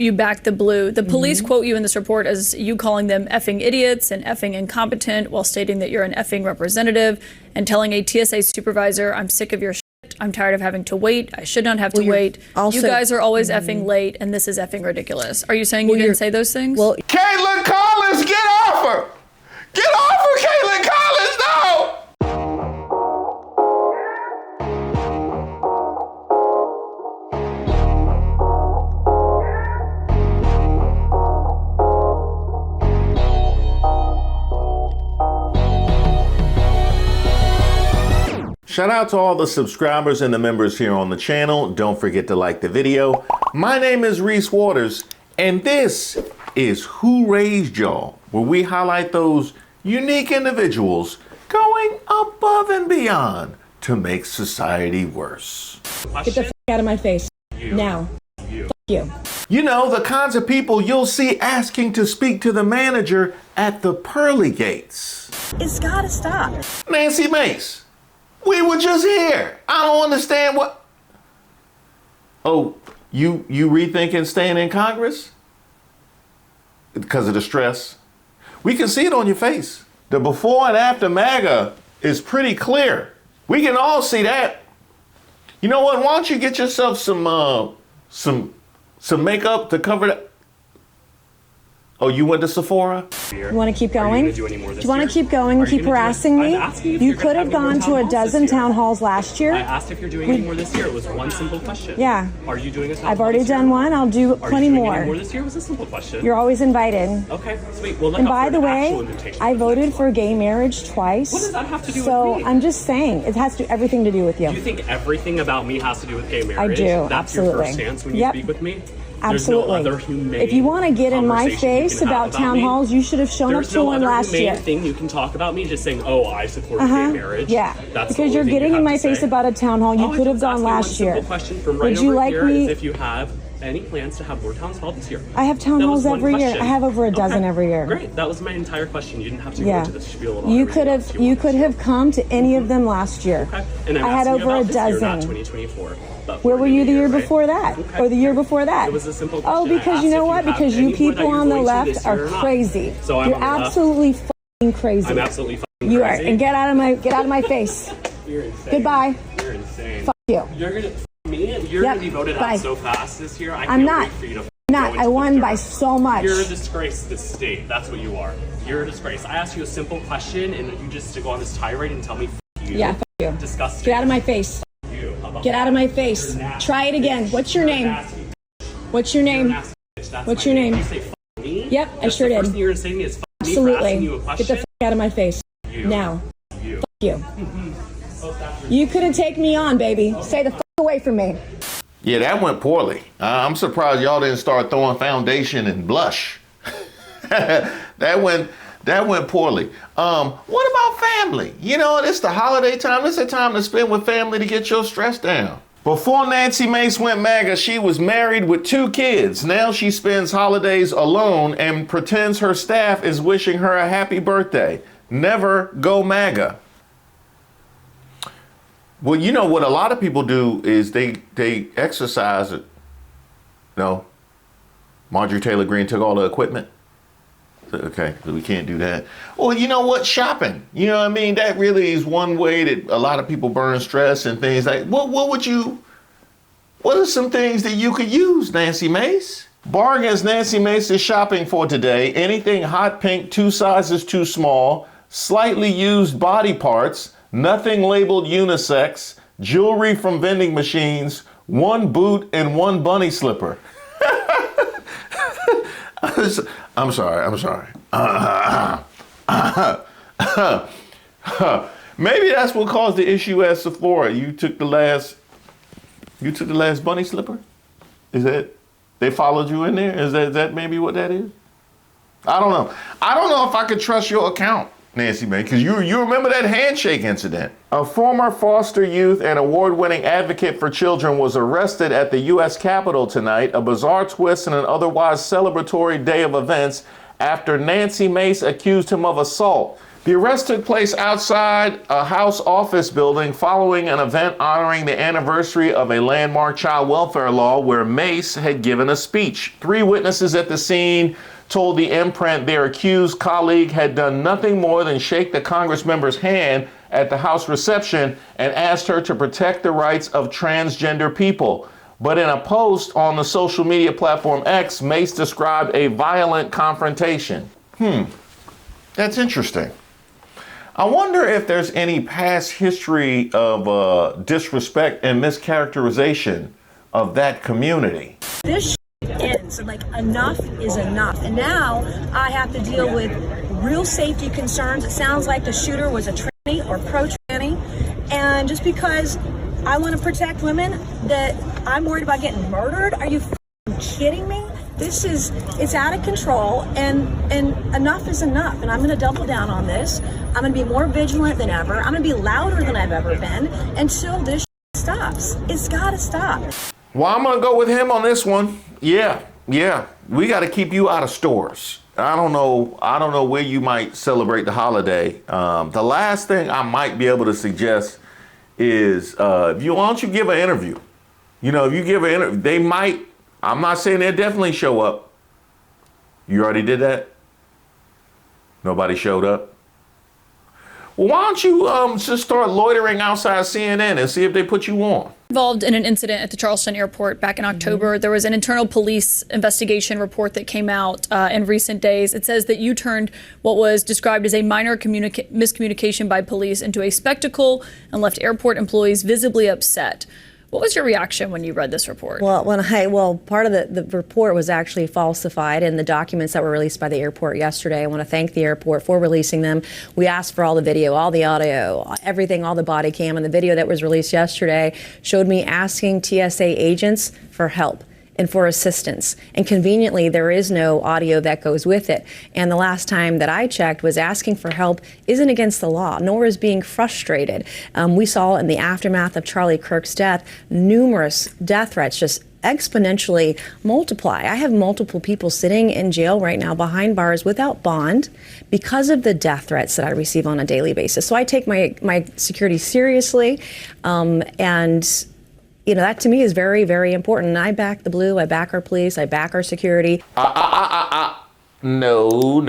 you back the blue. The police quote you in this report as you calling them effing idiots and effing incompetent while stating that you're an effing representative and telling a TSA supervisor, I'm sick of your shit. I'm tired of having to wait. I should not have to wait. Also, you guys are always effing late and this is effing ridiculous. Are you saying you didn't say those things? Well, Kaitlan Collins, get off her! Get off her, Kaitlan Collins, no! Shout out to all the subscribers and the members here on the channel. Don't forget to like the video. My name is Reese Waters, and this is Who Raised Y'all, where we highlight those unique individuals going above and beyond to make society worse. Get the f out of my face. Now. F you. You know, the kinds of people you'll see asking to speak to the manager at the pearly gates. It's gotta stop. Nancy Mace. We were just here. I don't understand what. Oh, you rethinking staying in Congress? Because of the stress? We can see it on your face. The before and after Maga is pretty clear. We can all see that. You know what? Why don't you get yourself some makeup to cover that? Oh, you went to Sephora? You want to keep going? Do you want to keep going and keep harassing me? You could have gone to a dozen town halls last year. I asked if you're doing any more this year. It was one simple question. Yeah. Are you doing a town hall? I've already done one. I'll do plenty more. Any more this year? It was a simple question. You're always invited. Okay, sweet. Well, look and out by for the an way, actual invitation I for voted next for time. gay marriage twice. What does that have to do with me? I'm just saying, it has to everything to do with you. Do you think everything about me has to do with gay marriage? I do, That's absolutely. your first stance when you speak with me? Absolutely. There's no other humane if you want to get in my conversation face you can about have town me. halls, you should have shown up to one last year. There's no other humane thing you can talk about me just saying, oh, I support gay marriage. Yeah, That's because you're getting in my face about a town hall. You could have gone last year. Question from Would you like me? If you have any plans to have more town halls this year? I have town halls every year. I have over a dozen every year. Great, that was my entire question. You didn't have to go into the spiel about You could have come to any of them last year. Okay. And I had over a dozen. Not 2024. Where were you the year before that? Okay. Or the year before that? It was a simple question. Oh, because you know what? Because you people on the left are crazy. So you're absolutely fucking crazy. I'm absolutely fucking crazy. You are. And get out of my face. You're insane. Goodbye. You're insane. Fuck you. You're gonna be voted out so fast this year. I'm not. I won by so much. You're a disgrace to this state. That's what you are. You're a disgrace. I asked you a simple question and you just to go on this tirade and tell me f you. Yeah, f you. Disgusting. Get out of my face. Get out of my face. Try it again. What's your name? What's your name? What's your name? You say f me? Yep, I sure did. The first thing you're gonna say to me is f me Absolutely. for asking you a question. Get the f out of my face. Now. F you. You couldn't take me on, baby. Stay the f away from me. Yeah, that went poorly. I'm surprised y'all didn't start throwing foundation and blush. That went poorly. What about family? You know, it's the holiday time. It's a time to spend with family to get your stress down. Before Nancy Mace went MAGA, she was married with 2 kids. Now she spends holidays alone and pretends her staff is wishing her a happy birthday. Never go MAGA. Well, you know what a lot of people do is they exercise it. No. Marjorie Taylor Greene took all the equipment. Okay, so we can't do that. Well, you know what? Shopping. You know what I mean? That really is one way that a lot of people burn stress and things like, what are some things that you could use, Nancy Mace? Bargains Nancy Mace is shopping for today. Anything hot pink, 2 sizes too small, slightly used body parts, nothing labeled unisex, jewelry from vending machines, 1 boot and 1 bunny slipper. I'm sorry. Maybe that's what caused the issue at Sephora. You took the last bunny slipper? Is that, they followed you in there? Is that maybe what that is? I don't know. I don't know if I could trust your account, Nancy Mace, because you remember that handshake incident. A former foster youth and award-winning advocate for children was arrested at the U.S. Capitol tonight, a bizarre twist in an otherwise celebratory day of events after Nancy Mace accused him of assault. The arrest took place outside a House office building following an event honoring the anniversary of a landmark child welfare law where Mace had given a speech. 3 witnesses at the scene told the imprint their accused colleague had done nothing more than shake the congressmember's hand at the House reception and asked her to protect the rights of transgender people. But in a post on the social media platform X, Mace described a violent confrontation. That's interesting. I wonder if there's any past history of disrespect and mischaracterization of that community. This ends. Like, enough is enough. And now I have to deal with real safety concerns. It sounds like the shooter was a tranny or pro-tranny. And just because I want to protect women, that I'm worried about getting murdered? Are you kidding me? It's out of control, and enough is enough. And I'm going to double down on this. I'm going to be more vigilant than ever. I'm going to be louder than I've ever been until this stops. It's got to stop. Well, I'm going to go with him on this one. Yeah. We got to keep you out of stores. I don't know where you might celebrate the holiday. The last thing I might be able to suggest is why don't you give an interview? If you give an interview, they might. I'm not saying they'll definitely show up. You already did that? Nobody showed up? Well, why don't you just start loitering outside CNN and see if they put you on? Involved in an incident at the Charleston Airport back in October. There was an internal police investigation report that came out in recent days. It says that you turned what was described as a minor miscommunication by police into a spectacle and left airport employees visibly upset. What was your reaction when you read this report? Well, part of the report was actually falsified in the documents that were released by the airport yesterday. I want to thank the airport for releasing them. We asked for all the video, all the audio, everything, all the body cam, and the video that was released yesterday showed me asking TSA agents for help and for assistance. And conveniently, there is no audio that goes with it. And the last time that I checked was asking for help isn't against the law, nor is being frustrated. We saw in the aftermath of Charlie Kirk's death, numerous death threats just exponentially multiply. I have multiple people sitting in jail right now behind bars without bond because of the death threats that I receive on a daily basis. So I take my security seriously, and that to me is very, very important. And I back the blue, I back our police, I back our security. No,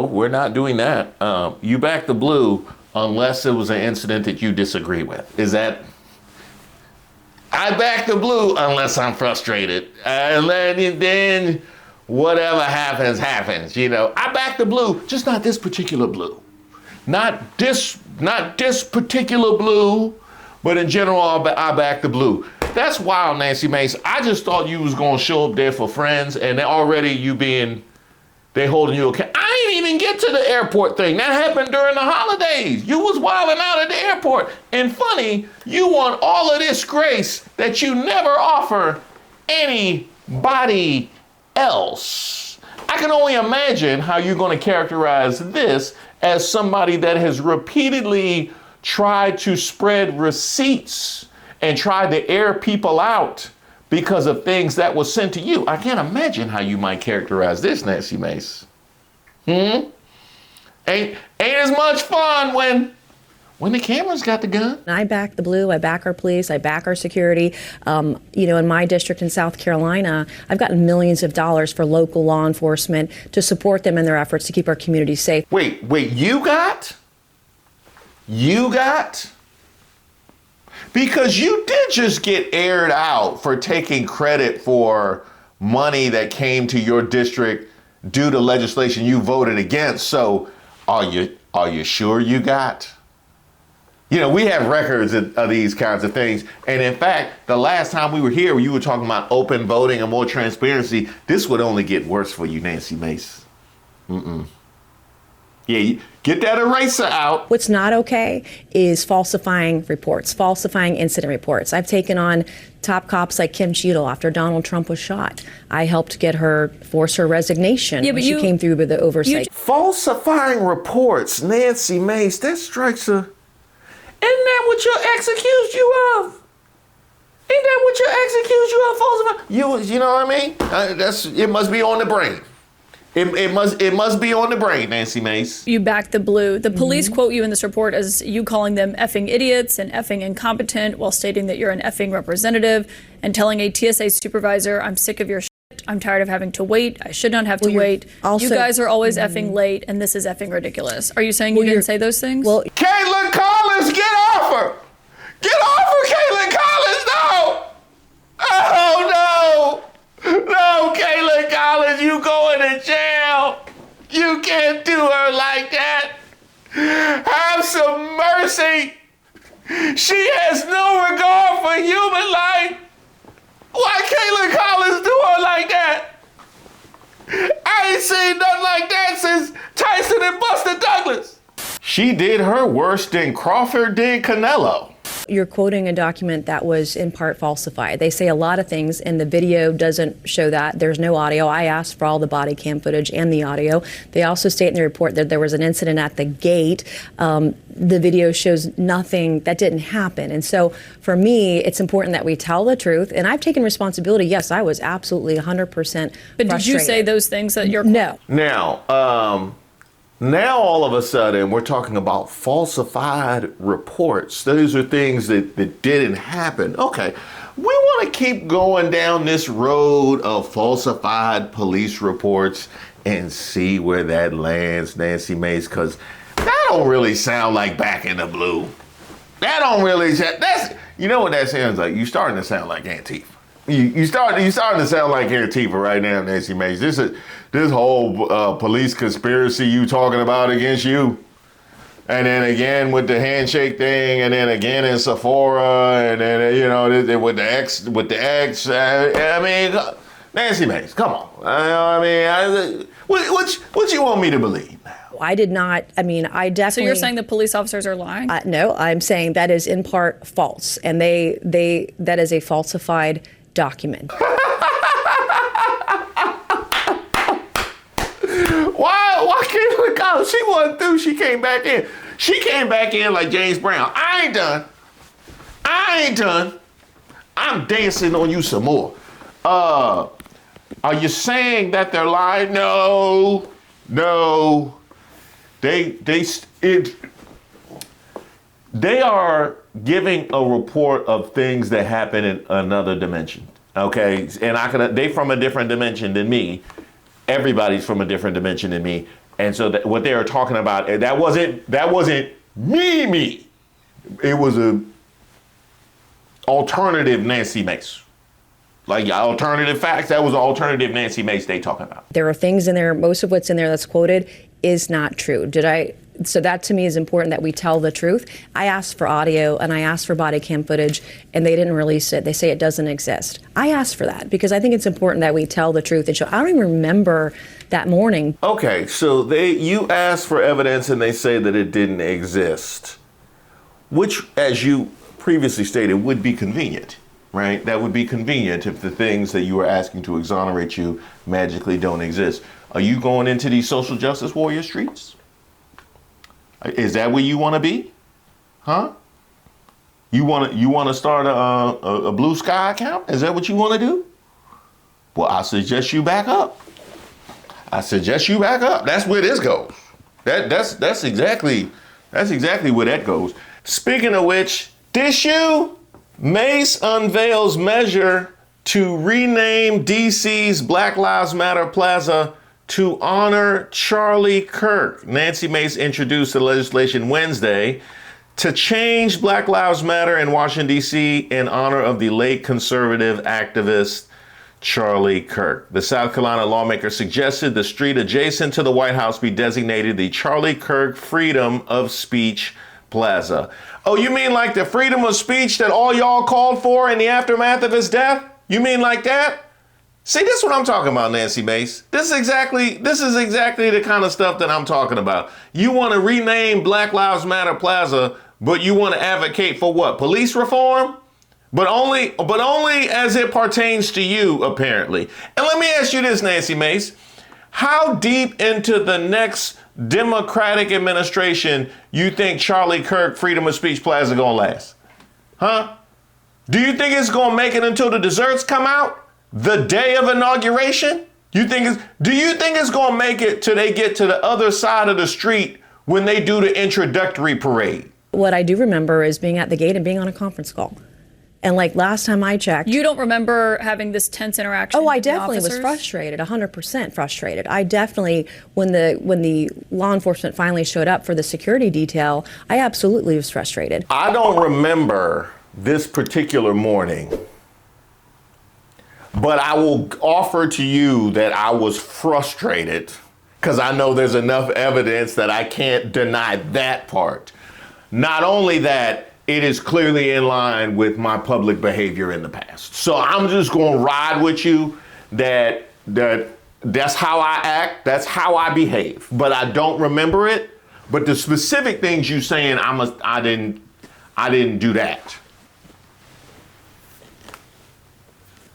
we're not doing that. You back the blue unless it was an incident that you disagree with. Is that? I back the blue unless I'm frustrated. And then whatever happens. I back the blue, just not this particular blue. Not this particular blue. But in general, I back the blue. That's wild, Nancy Mace. I just thought you was going to show up there for friends, and already they holding you okay. I didn't even get to the airport thing. That happened during the holidays. You was wilding out at the airport. And funny, you want all of this grace that you never offer anybody else. I can only imagine how you're going to characterize this as somebody that has repeatedly tried to spread receipts and tried to air people out because of things that was sent to you. I can't imagine how you might characterize this, Nancy Mace. Ain't as much fun when the camera's got the gun. I back the blue, I back our police, I back our security. In my district in South Carolina, I've gotten millions of dollars for local law enforcement to support them in their efforts to keep our communities safe. Wait, you got? Because you did just get aired out for taking credit for money that came to your district due to legislation you voted against. So are you sure you got? We have records of these kinds of things. And in fact, the last time we were here, you were talking about open voting and more transparency. This would only get worse for you, Nancy Mace. Yeah, get that eraser out. What's not okay is falsifying reports, falsifying incident reports. I've taken on top cops like Kim Cheadle after Donald Trump was shot. I helped force her resignation when she came through with the oversight. Falsifying reports, Nancy Mace, that strikes a... Isn't that what your ex accused you of? Ain't that what your ex accused you of, falsifying? You know what I mean? It must be on the brain. It must be on the brain, Nancy Mace. You back the blue. The police quote you in this report as you calling them effing idiots and effing incompetent while stating that you're an effing representative and telling a TSA supervisor, I'm sick of your shit. I'm tired of having to wait. I should not have to wait. You guys are always effing late and this is effing ridiculous. Are you saying you didn't say those things? Well, Kaitlan Collins, get off her! Get off her, Kaitlan Collins! No! Oh, no! No, Kaitlan Collins, you going to jail! You can't do her like that! Have some mercy! She has no regard for human life! Why Kaitlan Collins do her like that? I ain't seen nothing like that since Tyson and Buster Douglas. She did her worse than Crawford did Canelo. you're quoting a document that was in part falsified. They say a lot of things, and the video doesn't show that. There's no audio. I asked for all the body cam footage and the audio. They also state in the report that there was an incident at the gate. The video shows nothing that didn't happen. And so for me, it's important that we tell the truth. And I've taken responsibility. Yes, I was absolutely 100% frustrated. But did you say those things that you're... No. Now all of a sudden we're talking about falsified reports. Those are things that didn't happen. Okay, we want to keep going down this road of falsified police reports and see where that lands, Nancy Mace, because that don't really sound like back in the blue. That don't really sound, you know what that sounds like? You starting to sound like Antifa. You starting to sound like Antifa right now, Nancy Mace. This whole police conspiracy you talking about against you, and then again with the handshake thing, and then again in Sephora, and then with the ex. I mean, Nancy Mace, come on. What you want me to believe now? I did not. I mean, I definitely. So you're saying the police officers are lying? No, I'm saying that is in part false, and that is a falsified document. Why Kaitlan Collins? She wasn't through. She came back in. She came back in like James Brown. I ain't done. I'm dancing on you some more. Are you saying that they're lying? No. They are giving a report of things that happen in another dimension. Okay, and they from a different dimension than me. Everybody's from a different dimension than me, and so what they are talking about that wasn't me. It was a alternative Nancy Mace. Like alternative facts, that was an alternative Nancy Mace they talking about. There are things in there, most of what's in there that's quoted is not true. So that to me is important that we tell the truth. I asked for audio and I asked for body cam footage and they didn't release it. They say it doesn't exist. I asked for that because I think it's important that we tell the truth and show. I don't even remember that morning. Okay, so you asked for evidence and they say that it didn't exist, which, as you previously stated, would be convenient. Right? That would be convenient if the things that you were asking to exonerate you magically don't exist. Are you going into these social justice warrior streets? Is that where you want to be? Huh? You want to start a Blue Sky account? Is that what you want to do? Well, I suggest you back up. That's where this goes. That's exactly where that goes. Speaking of which, this you? Mace unveils measure to rename DC's Black Lives Matter Plaza to honor Charlie Kirk. Nancy Mace introduced the legislation Wednesday to change Black Lives Matter in Washington, D.C. in honor of the late conservative activist Charlie Kirk. The South Carolina lawmaker suggested the street adjacent to the White House be designated the Charlie Kirk Freedom of Speech Plaza. Oh, you mean like the freedom of speech that all y'all called for in the aftermath of his death? You mean like that? See, this is what I'm talking about, Nancy Mace. This is exactly the kind of stuff that I'm talking about. You want to rename Black Lives Matter Plaza, but you want to advocate for what? Police reform? But only as it pertains to you, apparently. And let me ask you this, Nancy Mace. How deep into the next Democratic administration you think Charlie Kirk Freedom of Speech Plaza gonna last? Huh? Do you think it's gonna make it until the desserts come out? The day of inauguration? Do you think it's going to make it till they get to the other side of the street when they do the introductory parade? What I do remember is being at the gate and being on a conference call. And like last time I checked. You don't remember having this tense interaction? Oh, I with the definitely was officers? frustrated, 100% frustrated. I definitely, when the law enforcement finally showed up for the security detail, I absolutely was frustrated. I don't remember this particular morning, but I will offer to you that I was frustrated because I know there's enough evidence that I can't deny that part. Not only that, it is clearly in line with my public behavior in the past. So I'm just going to ride with you that that's how I act, that's how I behave. But I don't remember it. But the specific things you saying, I didn't do that.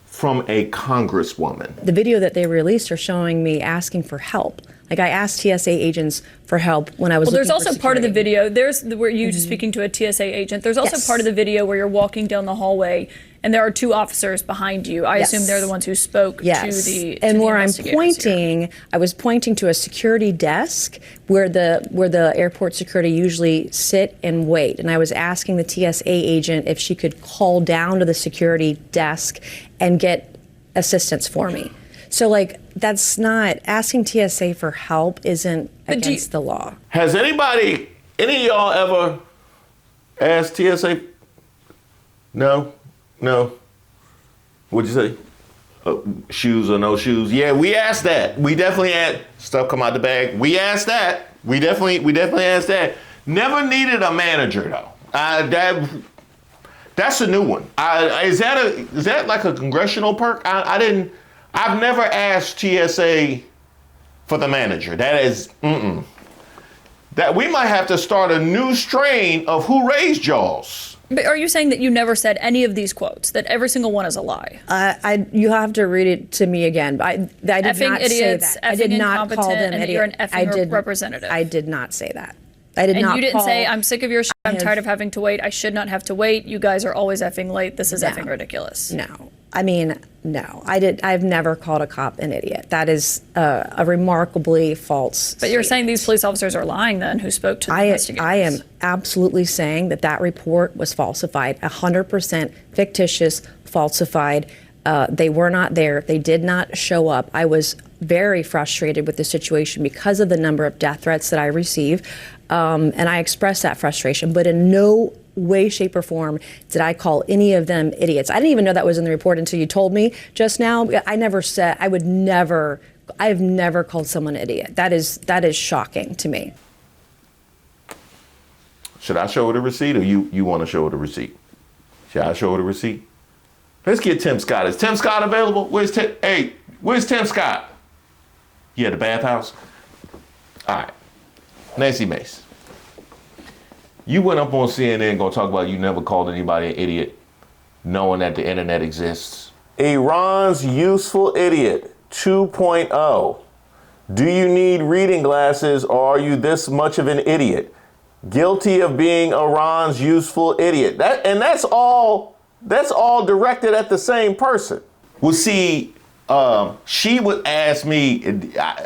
From a congresswoman. The video that they released are showing me asking for help. Like I asked TSA agents for help when I was. Well, there's looking for also part of the security. video. There's where you speaking to a TSA agent. There's also Yes. part of the video where you're walking down the hallway and there are two officers behind you. I Yes. assume they're the ones who spoke Yes. to the. And to the where I'm investigators here. pointing, I was pointing to a security desk where the airport security usually sit and wait. And I was asking the TSA agent if she could call down to the security desk and get assistance for me. So like that's not asking TSA for help isn't against the law. Has any of y'all ever asked TSA? No? What'd you say? Shoes or no shoes? Yeah, we asked that. We definitely had stuff come out the bag. We asked that. We definitely asked that. Never needed a manager though. That's a new one. Is that like a congressional perk? I've never asked TSA for the manager. That is, that we might have to start a new strain of who raised y'alls. But are you saying that you never said any of these quotes? That every single one is a lie? You have to read it to me again. I did Effing not idiots, say that. I did effing not call incompetent, them and that idiots. you're an effing representative. I did not say that. I did And not. you didn't call, say, I'm sick of your shit. I'm tired of having to wait. I should not have to wait. You guys are always effing late. This is effing ridiculous. No. I mean, no. I've never called a cop an idiot. That is a remarkably false But you're statement. saying these police officers are lying then who spoke to the investigators? I am absolutely saying that report was falsified, 100% fictitious, falsified. They were not there. They did not show up. I was very frustrated with the situation because of the number of death threats that I receive. And I expressed that frustration, but in no way, shape, or form did I call any of them idiots. I didn't even know that was in the report until you told me just now. I have never called someone an idiot. That is shocking to me. Should I show her the receipt or you want to show her the receipt? Should I show her the receipt? Let's get Tim Scott. Is Tim Scott available? Where's Tim Scott? You at the bathhouse? All right. Nancy Mace. You went up on CNN gonna talk about you never called anybody an idiot, knowing that the internet exists. Iran's Useful Idiot 2.0. Do you need reading glasses or are you this much of an idiot? Guilty of being Iran's useful idiot. That's all directed at the same person. Well, see, she would ask me,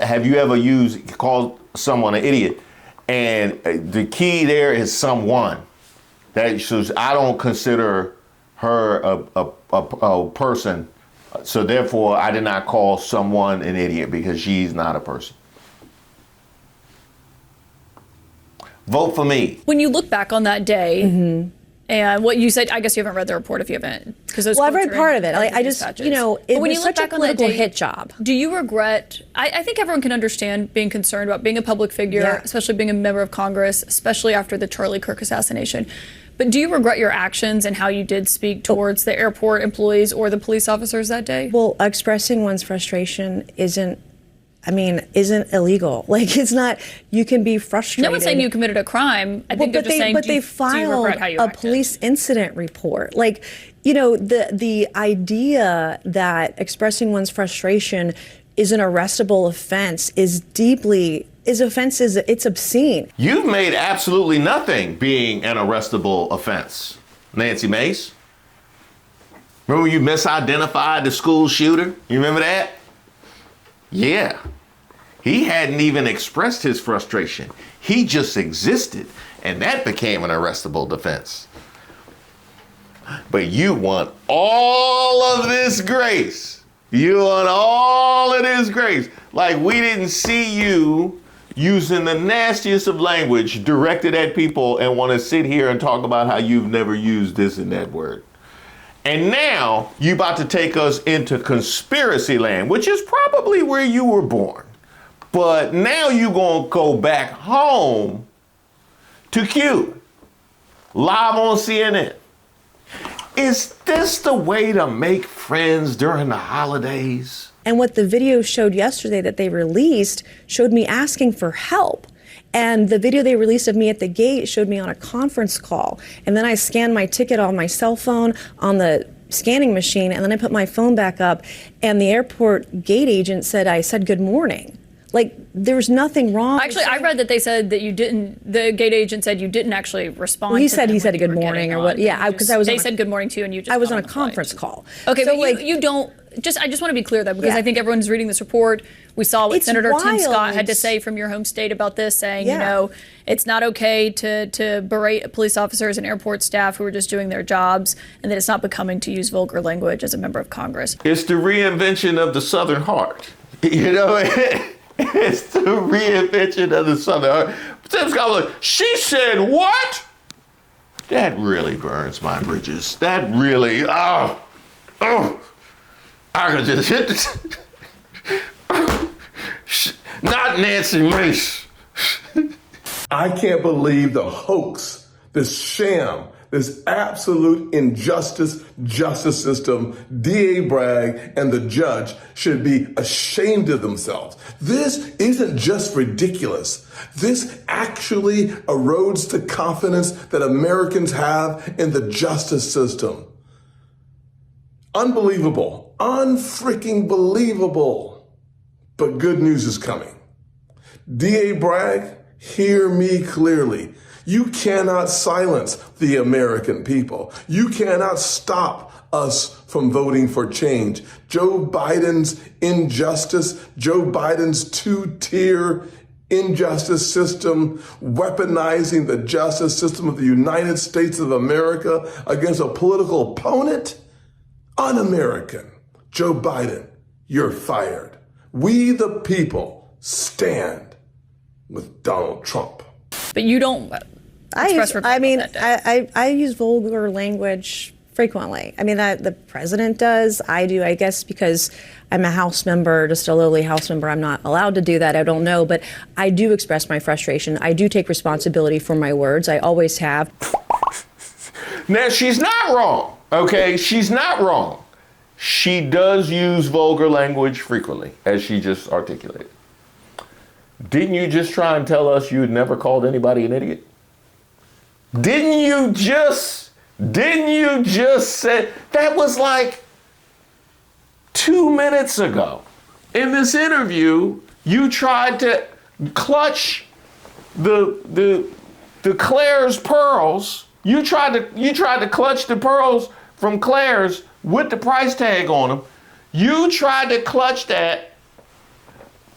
have you ever called someone an idiot? And the key there is someone. So I don't consider her a person. So therefore, I did not call someone an idiot because she's not a person. Vote for me. When you look back on that day, and what you said, I guess you haven't read the report if you haven't, because those. Well, I've quotes read are part in of it. the I just, dispatches. it But when was you look such a back on that political day, hit job. Do you regret? I think everyone can understand being concerned about being a public figure, Yeah. especially being a member of Congress, especially after the Charlie Kirk assassination. But do you regret your actions and how you did speak towards the airport employees or the police officers that day? Well, expressing one's frustration isn't illegal. Like, it's not, you can be frustrated. No one's saying you committed a crime. I think they're just saying, do you filed regret how you a acted? police incident report. Like, the idea that expressing one's frustration is an arrestable offense is it's obscene. You've made absolutely nothing being an arrestable offense, Nancy Mace. Remember you misidentified the school shooter? You remember that? Yeah. He hadn't even expressed his frustration. He just existed, and that became an arrestable defense. But you want all of this grace. You want all of this grace. Like we didn't see you using the nastiest of language directed at people and want to sit here and talk about how you've never used this and that word. And now you about to take us into conspiracy land, which is probably where you were born. But now you gonna go back home to Q, live on CNN. Is this the way to make friends during the holidays? And what the video showed yesterday that they released showed me asking for help. And the video they released of me at the gate showed me on a conference call. And then I scanned my ticket on my cell phone on the scanning machine, and then I put my phone back up, and the airport gate agent said I said good morning. Like, there's nothing wrong. Actually, I read that they said that you didn't, the gate agent said you didn't actually respond. Well, he to said them he said when a good you were morning getting or what. on. Yeah, because I was. They said good morning to you, and you just. I was got on a the conference flight. call. Okay, so, but like, you don't. I just want to be clear though, because Yeah. I think everyone's reading this report. We saw what It's Senator Tim wild. Scott had to say from your home state about this, saying, Yeah. you know, it's not okay to berate police officers and airport staff who are just doing their jobs, and that it's not becoming to use vulgar language as a member of Congress. It's the reinvention of the Southern heart. You know, it's the reinvention of the Southern heart. Tim Scott was like, she said what? That really burns my bridges. That really, I could just hit the, not Nancy Mace. I can't believe the hoax, this sham, this absolute injustice justice system. DA Bragg and the judge should be ashamed of themselves. This isn't just ridiculous. This actually erodes the confidence that Americans have in the justice system. Unbelievable, unfreaking believable. But good news is coming. DA Bragg, hear me clearly. You cannot silence the American people. You cannot stop us from voting for change. Joe Biden's injustice, Joe Biden's two-tier injustice system, weaponizing the justice system of the United States of America against a political opponent, un-American. Joe Biden, you're fired. We the people stand with Donald Trump. But you don't. I use vulgar language frequently. I mean, that the president does. I do, I guess, because I'm a House member, just a lowly House member. I'm not allowed to do that. I don't know. But I do express my frustration. I do take responsibility for my words. I always have. Now, she's not wrong, okay? She's not wrong. She does use vulgar language frequently, as she just articulated. Didn't you just try and tell us you had never called anybody an idiot? Didn't you just say, that was like 2 minutes ago. In this interview, you tried to clutch the Claire's pearls. You tried to clutch the pearls from Claire's with the price tag on them. You tried to clutch that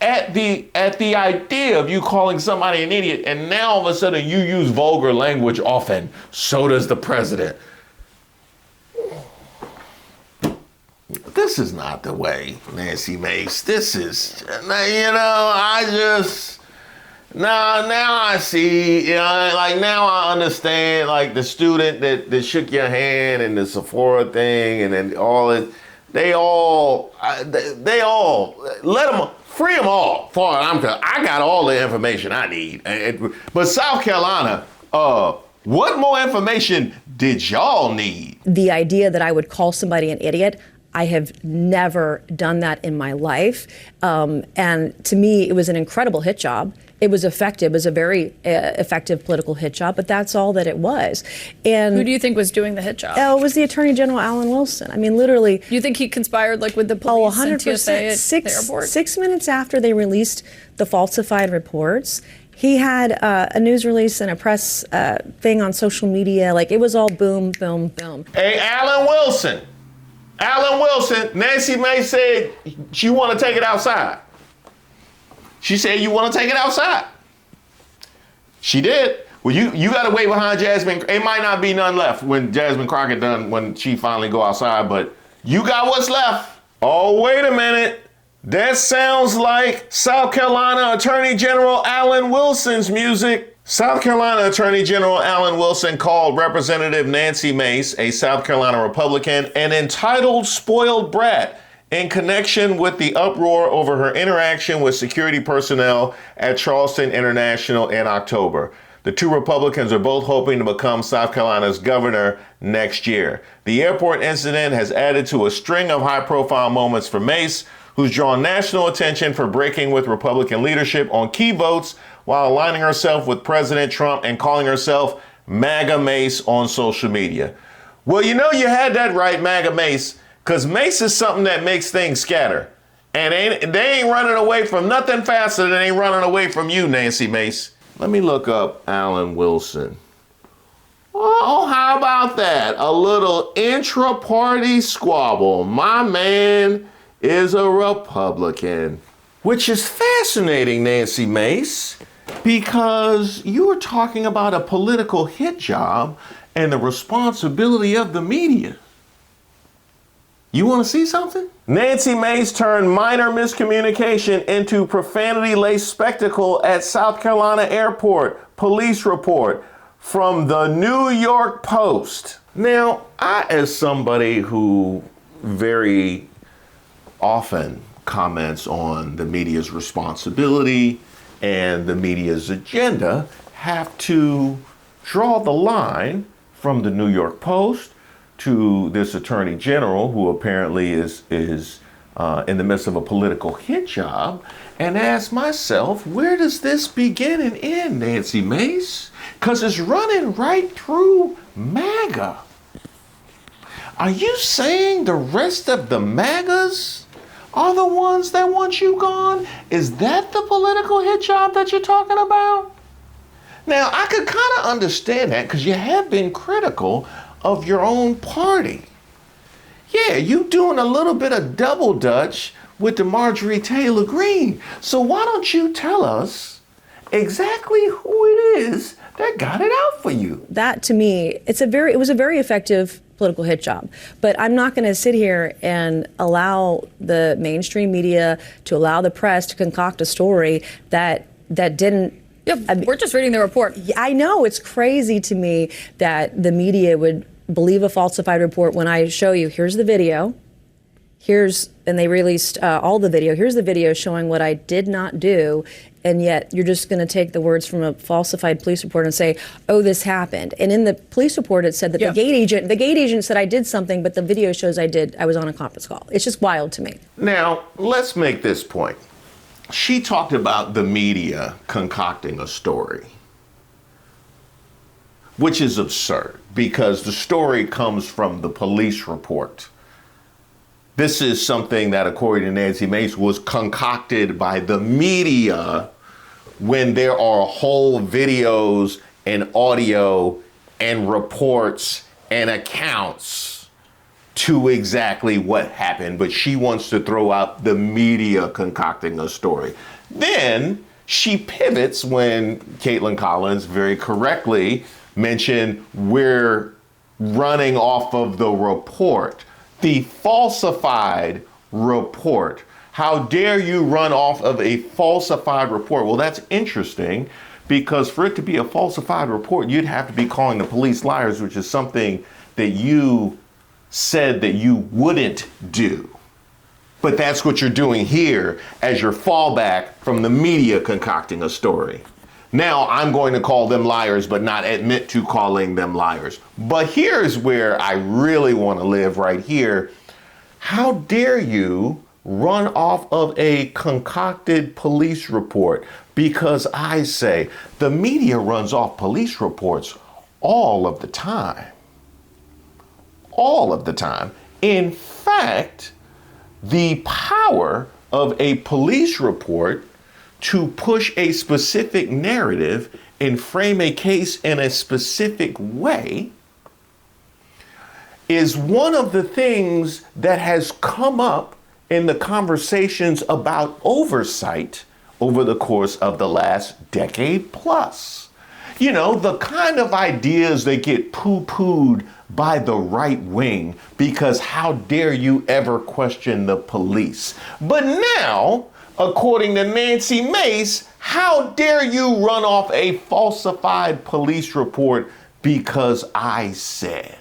at the idea of you calling somebody an idiot, and now all of a sudden you use vulgar language often. So does the president. This is not the way, Nancy Mace. This is, now I see, like now I understand, like the student that shook your hand and the Sephora thing and then all it, they all, let them, free them all. For I'm concerned, I got all the information I need. But South Carolina, what more information did y'all need? The idea that I would call somebody an idiot, I have never done that in my life. And to me, it was an incredible hit job. It was effective. It was a very effective political hit job, but that's all that it was. And Who do you think was doing the hit job? it was the Attorney General Alan Wilson. I mean, literally. You think he conspired like with the police and 100%. TSA at the airport? 6 minutes after they released the falsified reports, he had a news release and a press thing on social media. Like, it was all boom, boom, boom. Hey, Alan Wilson, Nancy Mace said you want to take it outside. She said, you want to take it outside? She did. Well, you got to wait behind Jasmine. It might not be none left when Jasmine Crockett done, when she finally go outside, but you got what's left. Oh, wait a minute. That sounds like South Carolina Attorney General Alan Wilson's music. South Carolina Attorney General Alan Wilson called Representative Nancy Mace, a South Carolina Republican, an entitled spoiled brat in connection with the uproar over her interaction with security personnel at Charleston International in October. The two Republicans are both hoping to become South Carolina's governor next year. The airport incident has added to a string of high-profile moments for Mace, who's drawn national attention for breaking with Republican leadership on key votes while aligning herself with President Trump and calling herself Maga Mace on social media. Well, you know you had that right, Maga Mace, because Mace is something that makes things scatter. And they ain't running away from nothing faster than they ain't running away from you, Nancy Mace. Let me look up Alan Wilson. Oh, how about that? A little intra-party squabble. My man is a Republican. Which is fascinating, Nancy Mace, because you were talking about a political hit job and the responsibility of the media. You want to see something? Nancy Mace turned minor miscommunication into profanity-laced spectacle at South Carolina Airport Police report from the New York Post. Now, I, as somebody who very often comments on the media's responsibility and the media's agenda, have to draw the line from the New York Post to this attorney general who apparently is in the midst of a political hit job, and ask myself, where does this begin and end, Nancy Mace? Because it's running right through MAGA. Are you saying the rest of the MAGAs are the ones that want you gone? Is that the political hit job that you're talking about? Now, I could kind of understand that because you have been critical of your own party. Yeah, you doing a little bit of double dutch with the Marjorie Taylor Greene. So why don't you tell us exactly who it is that got it out for you? That, to me, it was a very effective political hit job. But I'm not going to sit here and allow the mainstream media, to allow the press to concoct a story that didn't. Yeah, we're just reading the report. I know, it's crazy to me that the media would believe a falsified report when I show you, here's the video, and they released all the video, here's the video showing what I did not do, and yet you're just going to take the words from a falsified police report and say, oh, this happened. And in the police report, it said that the gate agent said I did something, but the video shows I was on a conference call. It's just wild to me. Now, let's make this point. She talked about the media concocting a story, which is absurd because the story comes from the police report. This is something that, according to Nancy Mace, was concocted by the media when there are whole videos and audio and reports and accounts to exactly what happened. But she wants to throw out the media concocting a story. Then she pivots when Kaitlan Collins very correctly mentioned we're running off of the report, the falsified report. How dare you run off of a falsified report? Well, that's interesting because for it to be a falsified report, you'd have to be calling the police liars, which is something that you said that you wouldn't do. But that's what you're doing here as your fallback from the media concocting a story. Now I'm going to call them liars, but not admit to calling them liars. But here's where I really want to live right here. How dare you run off of a concocted police report? Because I say the media runs off police reports all of the time. All of the time. In fact, the power of a police report to push a specific narrative and frame a case in a specific way is one of the things that has come up in the conversations about oversight over the course of the last decade plus. You know, the kind of ideas that get poo-pooed by the right wing because how dare you ever question the police. But now, according to Nancy Mace, how dare you run off a falsified police report because I said.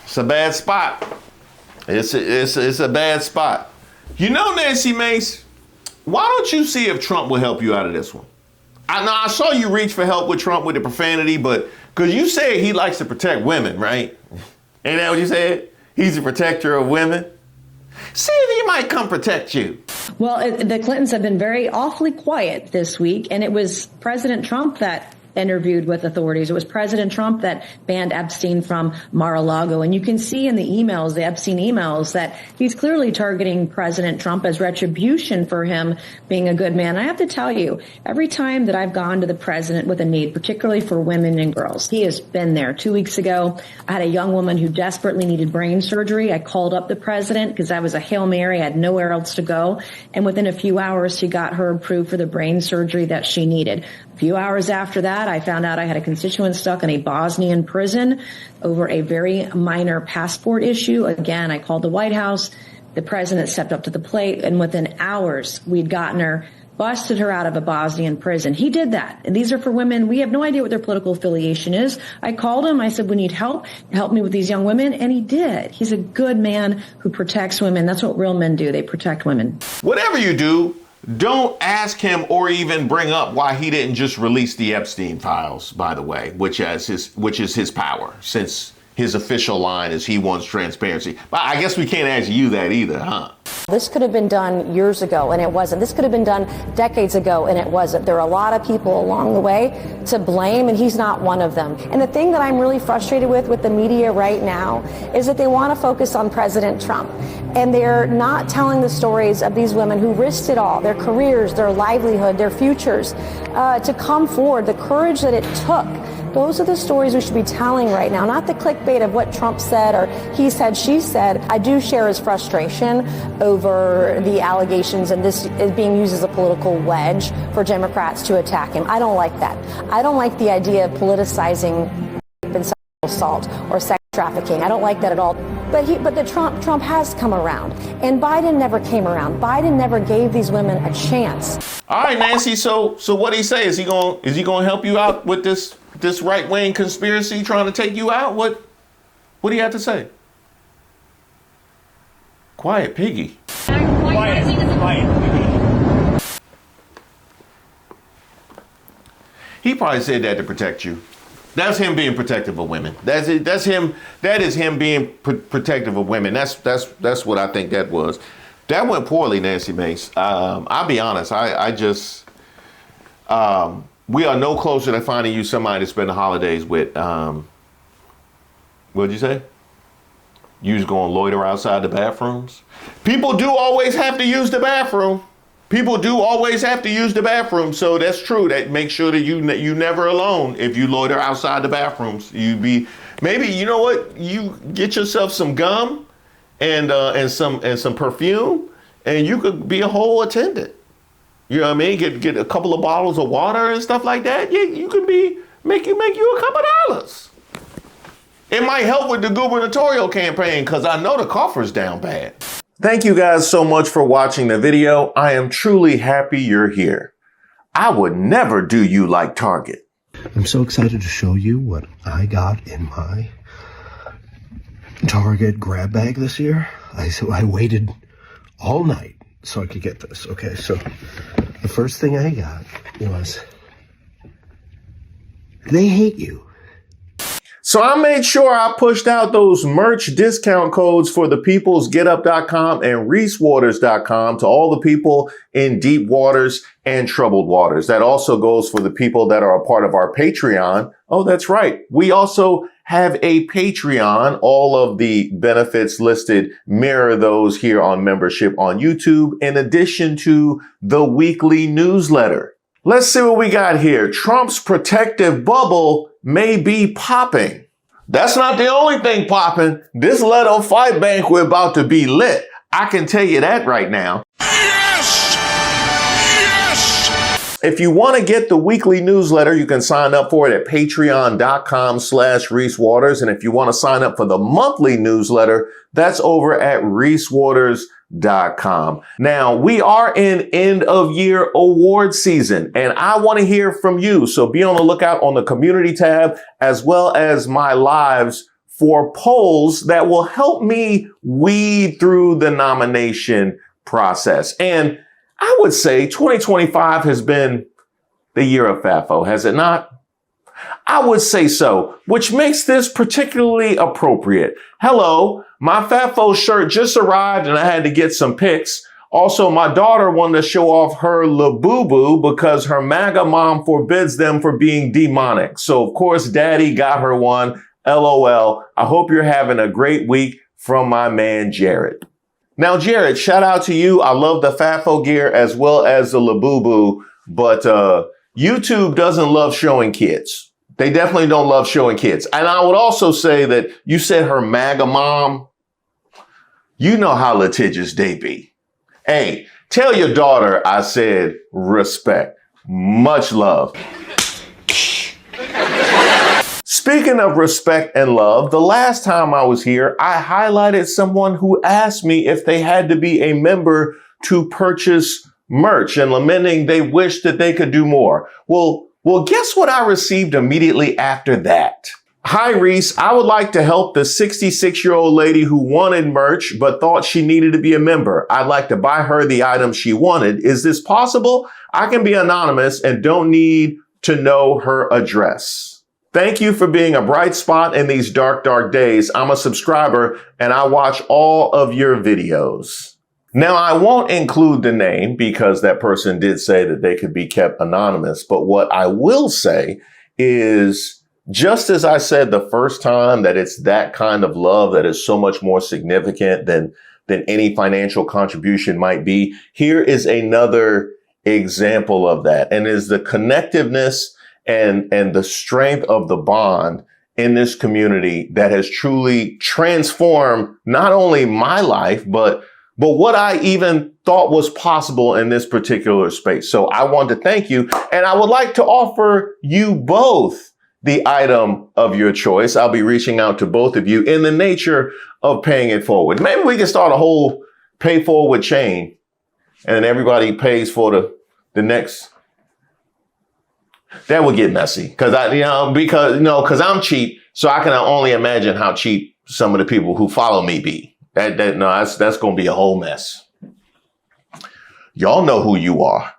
It's a bad spot. It's a bad spot. You know, Nancy Mace, why don't you see if Trump will help you out of this one? I saw you reach for help with Trump with the profanity, but because you said he likes to protect women, right? Ain't that what you said? He's a protector of women. See if he might come protect you. Well, the Clintons have been very awfully quiet this week, and it was President Trump that interviewed with authorities. It was President Trump that banned Epstein from Mar-a-Lago. And you can see in the emails, the Epstein emails, that he's clearly targeting President Trump as retribution for him being a good man. I have to tell you, every time that I've gone to the president with a need, particularly for women and girls, he has been there. 2 weeks ago, I had a young woman who desperately needed brain surgery. I called up the president because I was a Hail Mary. I had nowhere else to go. And within a few hours, she got her approved for the brain surgery that she needed. A few hours after that, I found out I had a constituent stuck in a Bosnian prison over a very minor passport issue. Again, I called the White House. The president stepped up to the plate, and within hours, we'd gotten her, busted her out of a Bosnian prison. He did that. And these are for women. We have no idea what their political affiliation is. I called him. I said, we need help. Help me with these young women. And he did. He's a good man who protects women. That's what real men do. They protect women. Whatever you do, don't ask him or even bring up why he didn't just release the Epstein files, by the way, which is his power, since his official line is he wants transparency. But I guess we can't ask you that either, huh? This could have been done years ago, and it wasn't. This could have been done decades ago, and it wasn't. There are a lot of people along the way to blame, and he's not one of them. And the thing that I'm really frustrated with the media right now is that they want to focus on President Trump, and they're not telling the stories of these women who risked it all, their careers, their livelihood, their futures, to come forward, the courage that it took. Those are the stories we should be telling right now, not the clickbait of what Trump said or he said, she said. I do share his frustration over the allegations, and this is being used as a political wedge for Democrats to attack him. I don't like that. I don't like the idea of politicizing rape and sexual assault or sex trafficking. I don't like that at all. But Trump has come around, and Biden never came around. Biden never gave these women a chance. All right, Nancy. So what did he say? Is he going to help you out with this right-wing conspiracy trying to take you out? What do you have to say? Quiet piggy. Quiet. He probably said that to protect you. That's him being protective of women. That is him being protective of women. That's what I think that was. That went poorly, Nancy Mace. I'll be honest. We are no closer to finding you somebody to spend the holidays with. What'd you say? You was going to loiter outside the bathrooms? People do always have to use the bathroom. People do always have to use the bathroom. So that's true. That makes sure that you never alone if you loiter outside the bathrooms. Maybe, you know what? You get yourself some gum and some perfume, and you could be a whole attendant. You know what I mean? Get a couple of bottles of water and stuff like that. Yeah, you could make you a couple dollars. It might help with the gubernatorial campaign because I know the coffer's down bad. Thank you guys so much for watching the video. I am truly happy you're here. I would never do you like Target. I'm so excited to show you what I got in my Target grab bag this year. I waited all night so I could get this. Okay, so the first thing I got was, they hate you. So I made sure I pushed out those merch discount codes for the peoplesgetup.com and reesewaters.com to all the people in deep waters and troubled waters. That also goes for the people that are a part of our Patreon. Oh, that's right. We also have a Patreon. All of the benefits listed mirror those here on membership on YouTube, in addition to the weekly newsletter. Let's see what we got here. Trump's protective bubble may be popping. That's not the only thing popping. This Let 'em Fight banquet about to be lit. I can tell you that right now. If you want to get the weekly newsletter, you can sign up for it at patreon.com/ReeseWaters. And if you want to sign up for the monthly newsletter, that's over at ReeseWaters.com. Now, we are in end of year award season, and I want to hear from you. So be on the lookout on the community tab, as well as my lives, for polls that will help me weed through the nomination process. And I would say 2025 has been the year of FAFO, has it not? I would say so, which makes this particularly appropriate. Hello, my FAFO shirt just arrived and I had to get some pics. Also, my daughter wanted to show off her Labubu because her Maga mom forbids them for being demonic. So, of course, daddy got her one. LOL. I hope you're having a great week, from my man, Jared. Now, Jared, shout out to you. I love the FAFO gear as well as the Labubu, but YouTube doesn't love showing kids. They definitely don't love showing kids. And I would also say that you said her MAGA mom. You know how litigious they be. Hey, tell your daughter I said respect. Much love. Speaking of respect and love, the last time I was here, I highlighted someone who asked me if they had to be a member to purchase merch and lamenting they wished that they could do more. Well, guess what I received immediately after that? Hi, Reese. I would like to help the 66-year-old lady who wanted merch but thought she needed to be a member. I'd like to buy her the item she wanted. Is this possible? I can be anonymous and don't need to know her address. Thank you for being a bright spot in these dark, dark days. I'm a subscriber and I watch all of your videos. Now, I won't include the name because that person did say that they could be kept anonymous. But what I will say is, just as I said the first time, that it's that kind of love that is so much more significant than any financial contribution might be. Here is another example of that, and is the connectiveness and the strength of the bond in this community that has truly transformed not only my life, but what I even thought was possible in this particular space. So I want to thank you, and I would like to offer you both the item of your choice. I'll be reaching out to both of you in the nature of paying it forward. Maybe we can start a whole pay forward chain, and then everybody pays for the next. That would get messy because I'm cheap. So I can only imagine how cheap some of the people who follow me be. That's going to be a whole mess. Y'all know who you are.